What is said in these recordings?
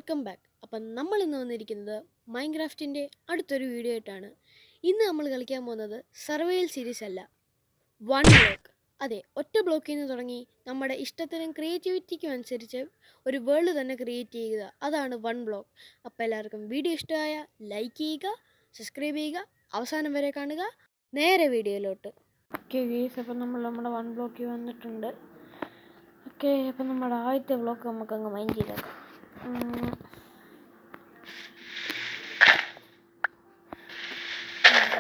Welcome back. അപ്പം നമ്മൾ ഇന്ന് വന്നിരിക്കുന്നത് മൈൻക്രാഫ്റ്റിൻ്റെ അടുത്തൊരു വീഡിയോ ആയിട്ടാണ്. ഇന്ന് നമ്മൾ കളിക്കാൻ പോകുന്നത് സർവൈവൽ സീരീസ് അല്ല, വൺ ബ്ലോക്ക്. അതെ, ഒറ്റ ബ്ലോക്കിൽ നിന്ന് തുടങ്ങി നമ്മുടെ ഇഷ്ടത്തിനും ക്രിയേറ്റിവിറ്റിക്കും അനുസരിച്ച് ഒരു വേൾഡ് തന്നെ ക്രിയേറ്റ് ചെയ്യുക, അതാണ് വൺ ബ്ലോക്ക്. അപ്പോൾ എല്ലാവർക്കും വീഡിയോ ഇഷ്ടമായ ലൈക്ക് ചെയ്യുക, സബ്സ്ക്രൈബ് ചെയ്യുക, അവസാനം വരെ കാണുക. നേരെ വീഡിയോയിലോട്ട്. ഓക്കെ ഗൈസ്, അപ്പം നമ്മൾ നമ്മുടെ വൺ ബ്ലോക്കിൽ വന്നിട്ടുണ്ട്. ഓക്കെ, അപ്പം നമ്മുടെ ആദ്യത്തെ ബ്ലോക്ക് നമുക്കങ്ങ് മൈൻഡ് ചെയ്തേക്കാം.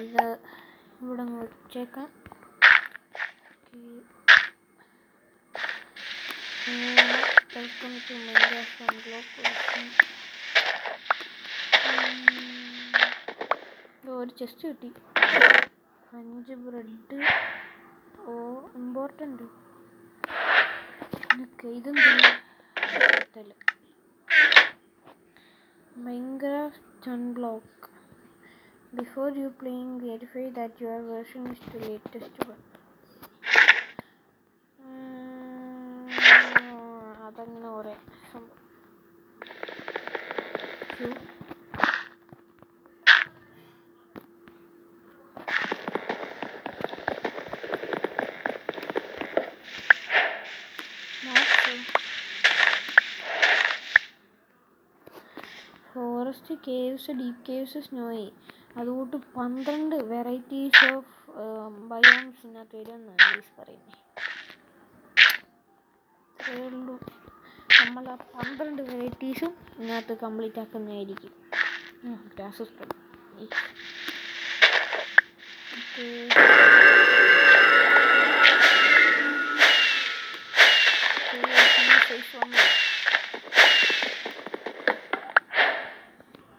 ഇത് ഇവിടെ അങ്ങ് വെച്ചേക്കാം. Welcome to Minecraft one block. ഒരു ചെസ്റ്റ് കിട്ടി, 5 ബ്രെഡ്. Oh important. ഇതെന്താ Minecraft unblock. Before you playing, verify that your version is the latest one. അതങ്ങനെ കുറേ forest, caves, deep caves, snowy, അതുകൊണ്ട് 12 വെറൈറ്റീസ് ഓഫ് ബയോംസ് ഇതിനകത്ത് വരുമെന്നാണ് ഗൈസ് പറയുന്നത്. ഇത്രയേ ഉള്ളൂ. നമ്മൾ ആ 12 വെറൈറ്റീസും ഇതിനകത്ത് കംപ്ലീറ്റ് ആക്കുന്നതായിരിക്കും.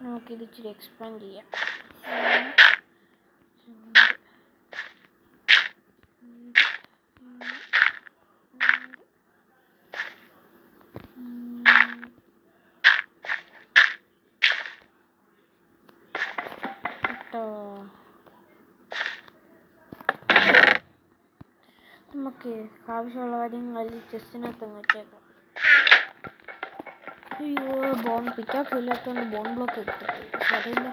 നമുക്കിത് ഇച്ചിരി എക്സ്പാൻഡ് ചെയ്യാം. നമുക്ക് ആവശ്യമുള്ള കാര്യങ്ങൾ ചെസ്റ്റിനകത്ത് വെച്ചേക്കാം. അയ്യോ, ബോൺ പിക്കാക്സ് ഇല്ലാത്തതുകൊണ്ട് ബോൺ ബ്ലോക്ക് എടുത്തിട്ട് അറിയില്ല.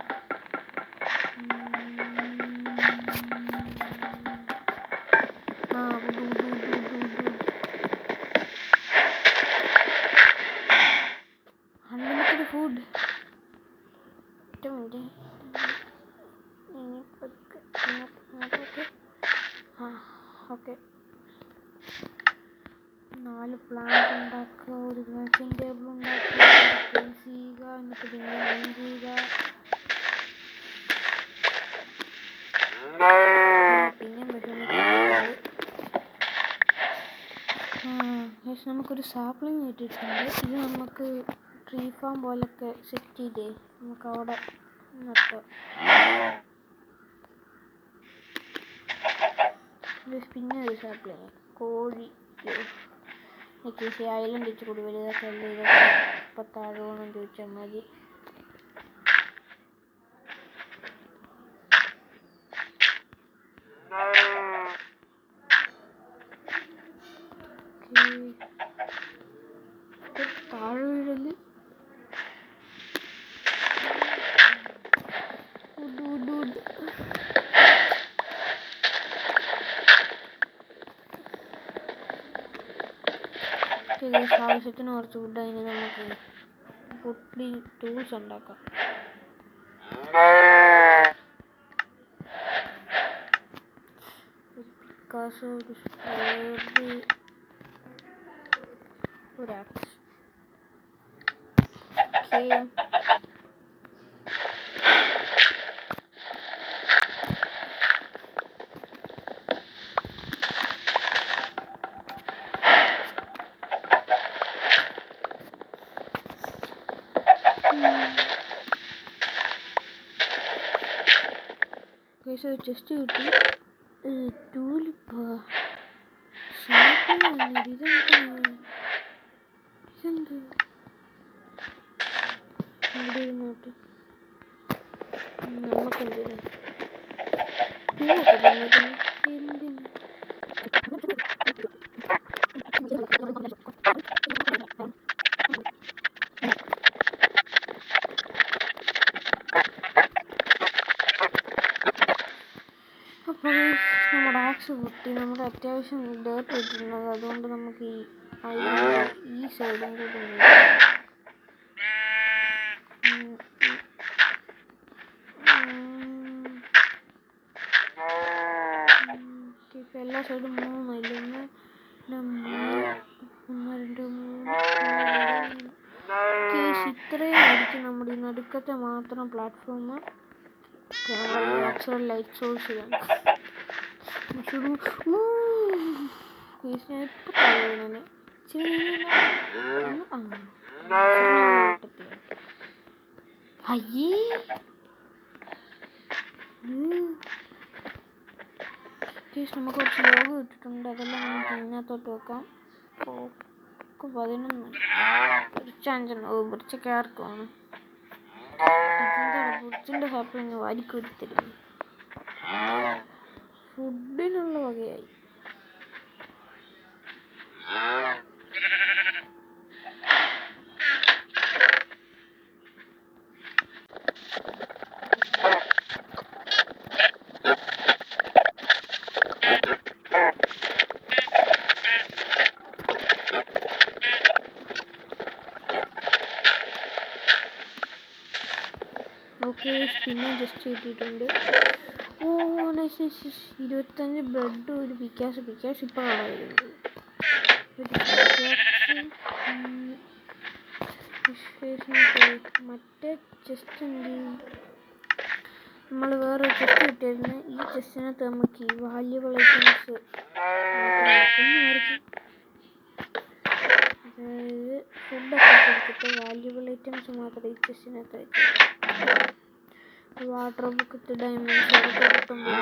Unlimited food. ഒറ്റ മിനിറ്റ്. ഓക്കെ, 4 പ്ലാന്റ് ഉണ്ടാക്കുക, ഒരു ക്രാഫ്റ്റിംഗ് ടേബിൾ ഉണ്ടാക്കുക, പ്ലേസ് ചെയ്യുക, എന്നിട്ട് പിന്നെ മൈൻ ചെയ്യുക, പിന്നെ നമുക്കൊരു സാപ്ലിങ് കിട്ടിയിട്ടുണ്ട്. ഇത് നമുക്ക് ട്രീ ഫാം പോലൊക്കെ സെറ്റ് ചെയ്തേ നമുക്ക് അവിടെ നട്ടോ. പിന്നെ ഒരു സാപ്ലിങ് കോഴി ഐലൻഡ് വെച്ച് കൂടി വലുതൊക്കെ അല്ലേ. ഇതൊക്കെ ഇപ്പം താഴോണം ചോദിച്ചാൽ മതി. താഴെ വീഴല് ആവശ്യത്തിന് കുറച്ച് ഫുഡ്. അതിന് നമുക്ക് ഫുഡ് ടൂൾസ് ഉണ്ടാക്കാം. പിക്കാസോ, ഒരു സ്പേഡ്, ഒരു ആക്സ്. ചെസ്റ്റ് കിട്ടി. ടൂലിപ്പ് ഇതെന്ത് ഇവിടെ ഇരുന്നോട്ട് നമുക്കെന്തിനാ എന്തിന് ബോക്സ് പൊട്ടി. നമ്മുടെ അത്യാവശ്യം ഡേർട്ട് ഇട്ടിട്ടുള്ളത്, അതുകൊണ്ട് നമുക്ക് ഈ സൈഡും കൂടി ഇപ്പം എല്ലാ സൈഡും 3 ഇല്ല. 1 2 3 ഇത്രയും ആയിരിക്കും നമ്മുടെ ഈ നടുക്കത്തെ മാത്രം പ്ലാറ്റ്ഫോം. നാച്ചുറൽ ലൈറ്റ് സോഴ്സ് വേണം. അയ്യേ നമുക്ക് കുറച്ച് ലോഗ് ഇട്ടിട്ടുണ്ട്, അതെല്ലാം നമുക്ക് ഇതിനകത്തോട്ട് വെക്കാം. 11 കുറച്ചൊക്കെ ആർക്കുമാണ് ബുർച്ചിൻ്റെ ഹാപ്പിങ് വാരിക്കൊരുത്തരും ഫുഡിനുള്ള വകയായി. ഓക്കെ, പിന്നെ ജസ്റ്റ് കിട്ടിയിട്ടുണ്ട്. ഓ നൈസ് 25 ബ്രെഡ്, ഒരു പിക്കാസ് ഇപ്പോഴാണ് വരുന്നത്. മറ്റേ ചെസ്റ്റ് എന്ത് നമ്മൾ വേറെ ചെസ്റ്റ് കിട്ടിയിരുന്നു. ഈ ചെസ്റ്റിനകത്ത് നമുക്ക് ഈ വാല്യുബിൾ ഐറ്റംസ് അതായത് ഫുഡൊക്കെ എടുത്തിട്ട് വാല്യുബിൾ ഐറ്റംസ് മാത്രമേ ഈ ചെസ്റ്റിനകത്ത് അയച്ചു. വാട്ടർ ബുക്കറ്റ് ഡയമണ്ട്സ് അതൊക്കെ കിട്ടുമ്പോൾ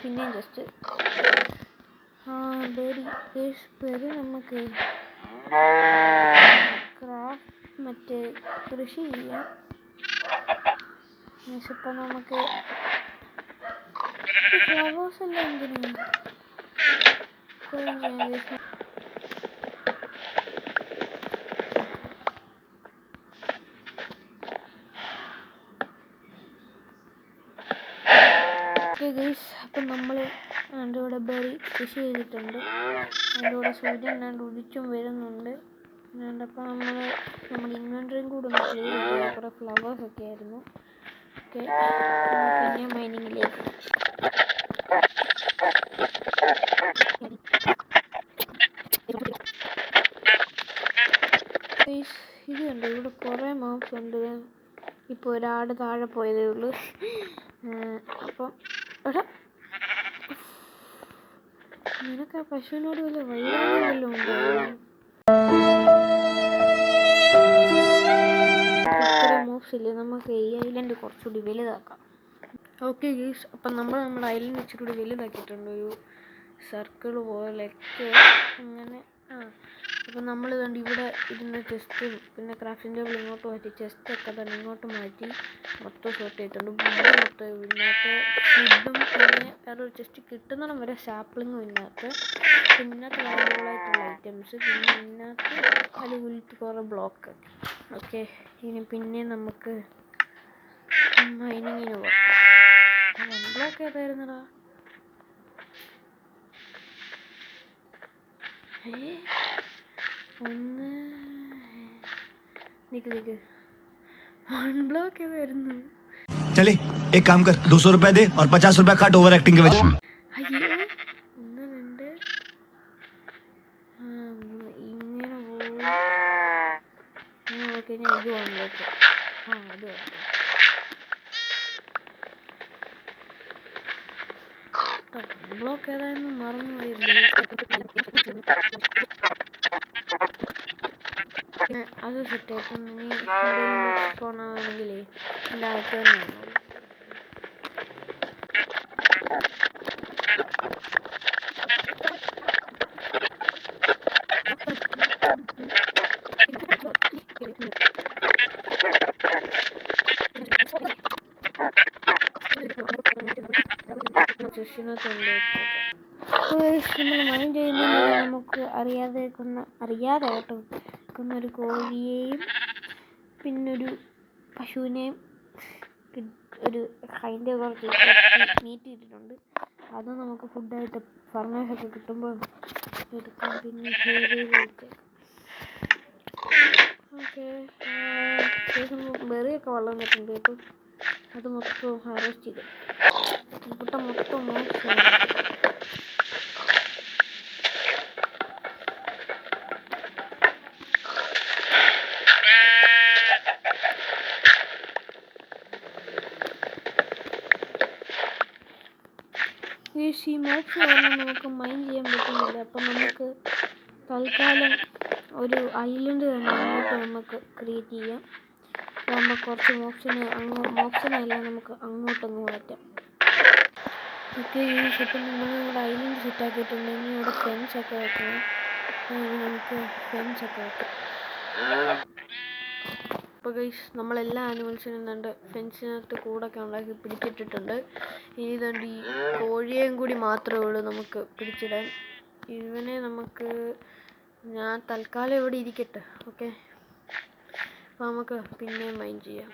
പിന്നെയും ജസ്റ്റ് പേര് നമുക്ക് ക്രാഫ്റ്റ് മറ്റേ കൃഷി ചെയ്യാം. ഇപ്പം നമുക്ക് ഫ്ലവേഴ്സ് എല്ലാം എന്തിനാണ് അപ്പം നമ്മൾ അതിൻ്റെ കൂടെ ബെറി കൃഷി ചെയ്തിട്ടുണ്ട്. അതിൻ്റെ കൂടെ സൂര്യൻ ഉദിച്ചും വരുന്നുണ്ട്. അപ്പം നമ്മുടെ ഇൻവെൻറ്ററിയും കൂടെ ഒന്ന് ക്ലിയർ ചെയ്ത് കുറേ ഫ്ലവേഴ്സൊക്കെ ആയിരുന്നു. ഓക്കെ, പിന്നെ മൈനിങ്ങിലേക്ക് ഇത് കണ്ടു. ഇവിടെ കുറേ മോബ്സ് ഉണ്ട്. ഇപ്പോൾ ഒരാട് താഴെ പോയതേ ഉള്ളൂ. അപ്പം എടാ, നിനക്ക് ആ പശുവിനോട് വല്ല വൈരാഗ്യം ഉണ്ടോ? ഇത്രയും മോബ്സ് ഇല്ലേ, നമുക്ക് ഈ ഐലൻഡ് കുറച്ചുകൂടി വലുതാക്കാം. ഓക്കെ ഗീസ്, അപ്പം നമ്മുടെ ഐലൻഡ് ഇച്ചിരി കൂടി വലുതാക്കിയിട്ടുണ്ട്. ഒരു സർക്കിൾ പോലെയൊക്കെ അങ്ങനെ. അപ്പം നമ്മൾ കണ്ട് ഇവിടെ ഇരുന്ന ചെസ്റ്റും പിന്നെ ക്രാഫ്റ്റിംഗ് ടേബിൾ ഇങ്ങോട്ട് മാറ്റി, ചെസ്റ്റൊക്കെ തന്നെ ഇങ്ങോട്ട് മാറ്റി മൊത്തം ഷോട്ട് ചെയ്തിട്ടുണ്ട്. ഫുഡ് മൊത്തം ഇതിനകത്ത് ഫുഡും പിന്നെ വേറൊരു ചെസ്റ്റ് കിട്ടുന്നിടം വരെ സാപ്ലിങ്ങും ഇതിനകത്ത്, പിന്നത്തെ വാല്യുബിളായിട്ടുള്ള ഐറ്റംസ്, പിന്നെ ഇതിനകത്ത് അടിപൊളിയിട്ട് കുറേ ബ്ലോക്ക്. ഓക്കെ, ഇനി പിന്നെ നമുക്ക് മൈനിങ്ങിന് പോകാം. 1 ബ്ലോക്ക് ഏതായിരുന്നടാ? നിക്ക് 1 ബ്ലോക്ക് ഏതായിരുന്നു? चले एक काम कर 200 रुपए दे और 50 रुपए काट ओवर एक्टिंग के वजह। അയ്യോ 1 2 ഇങ്ങനെ പോകും. ഓക്കെ, ഞാൻ ഇത് 1 ബ്ലോക്ക് അത് ബ്ലോക്ക് ഏതായിരുന്നു മറന്നു പോയിരുന്നു. അത് സെറ്റായിട്ട് ഇനി പോകണമെങ്കിലേ എൻ്റെ അകത്ത് തന്നെ നമ്മൾ മൈൻഡ് ചെയ്യുന്നത് നമുക്ക് അറിയാതെ ഓട്ടം നമുക്കൊന്നൊരു കോഴിയെയും പിന്നൊരു പശുവിനെയും ഒരു അതിൻ്റെ കുറച്ച് മീറ്റ് ഇട്ടിട്ടുണ്ട്. അത് നമുക്ക് ഫുഡായിട്ട് ഫർമേഴ്സൊക്കെ കിട്ടുമ്പോൾ എടുക്കാം. പിന്നെ ഓക്കെ ബെറിയൊക്കെ വളർന്നിട്ടുണ്ട് കേട്ടോ. അത് മൊത്തം ഹാർവെസ്റ്റ് ചെയ്ത് മുട്ട മൊത്തം ഈ മോക്സ് കാരണം നമുക്ക് മൈൻ ചെയ്യാൻ പറ്റുന്നില്ല. അപ്പം നമുക്ക് തൽക്കാലം ഒരു ഐലൻഡ് തന്നെ അങ്ങോട്ട് നമുക്ക് ക്രിയേറ്റ് ചെയ്യാം. അതാകുമ്പോൾ കുറച്ച് മോക്സിനെല്ലാം നമുക്ക് അങ്ങോട്ടങ്ങ് മാറ്റാം. ഓക്കെ ഇപ്പം നമ്മളിവിടെ ഐലൻഡ് സെറ്റാക്കിയിട്ടുണ്ട്. ഇനി ഇവിടെ ഫെൻസൊക്കെ വെക്കണം. നമുക്ക് ഫെൻസൊക്കെ വെക്കാം. അപ്പോൾ ഗൈസ് നമ്മളെല്ലാ ആനിമൽസിനും കണ്ട് ഫെൻസിനകത്ത് കൂടൊക്കെ ഉണ്ടാക്കി പിടിച്ചിട്ടിട്ടുണ്ട്. ഇനി ഇതുകൊണ്ട് ഈ കോഴിയേയും കൂടി മാത്രമേ ഉള്ളൂ നമുക്ക് പിടിച്ചിടാൻ. ഇവനെ നമുക്ക് ഞാൻ തൽക്കാലം ഇവിടെ ഇരിക്കട്ടെ. ഓക്കെ അപ്പോൾ നമുക്ക് പിന്നെയും മൈൻ ചെയ്യാം.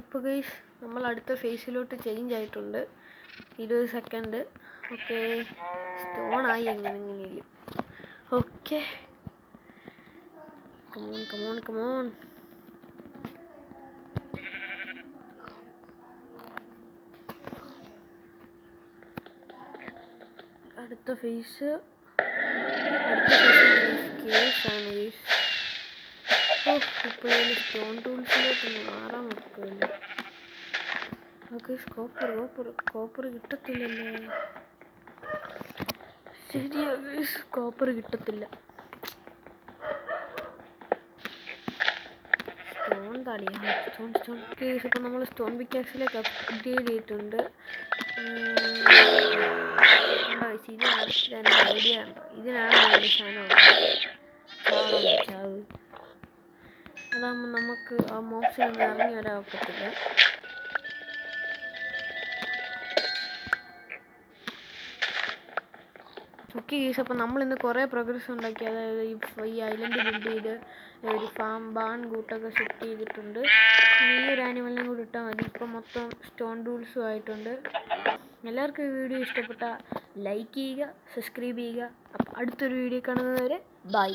അപ്പോൾ ഗൈസ് നമ്മൾ അടുത്ത ഫേസിലോട്ട് ചേഞ്ച് ആയിട്ടുണ്ട്. 20 സെക്കൻഡ്. ഓക്കെ സ്റ്റോണായി എങ്ങനെയെങ്കിലും. ഓക്കെ കമോൺ അടുത്ത ഫേസ് കേസാണ്. ഇപ്പോൾ സ്റ്റോൺ ടൂൾസിലോട്ടൊന്ന് മാറാൻ നോക്കുമല്ലോ. Okay copper കിട്ടത്തില്ലല്ലോ. ശരിയാ കോപ്പർ കിട്ടത്തില്ല. സ്റ്റോൺ താടിയാ സ്റ്റോൺ കേസ്. ഇപ്പം നമ്മൾ സ്റ്റോൺ പിക്കാക്സിലേക്ക് അപ്ഗ്രേഡ് ചെയ്തിട്ടുണ്ട്. ഇതിനാണ് ഐഡിയ ഉണ്ടോ? ഇതിനാണ് സാധനം ചാവ്. അതാകുമ്പോൾ നമുക്ക് ആ മോക്സിലൊന്നും ഇറങ്ങി വരാൻ ഒക്കത്തില്ല. ഓക്കെ ഗീസ് അപ്പോൾ നമ്മളിന്ന് കുറേ പ്രോഗ്രസ് ഉണ്ടാക്കി. അതായത് ഈ ഐലൻഡ് ബിൽഡ് ചെയ്ത് ഒരു ബാൺ കൂട്ടൊക്കെ സെറ്റ് ചെയ്തിട്ടുണ്ട്. ഈ ഒരു ആനിമലിനെയും കൂടി ഇട്ടാൽ മതി. ഇപ്പം മൊത്തം സ്റ്റോൺ ടൂൾസും ആയിട്ടുണ്ട്. എല്ലാവർക്കും ഈ വീഡിയോ ഇഷ്ടപ്പെട്ടാൽ ലൈക്ക് ചെയ്യുക, സബ്സ്ക്രൈബ് ചെയ്യുക. അപ്പോൾ അടുത്തൊരു വീഡിയോ കാണുന്നത് വരെ ബൈ.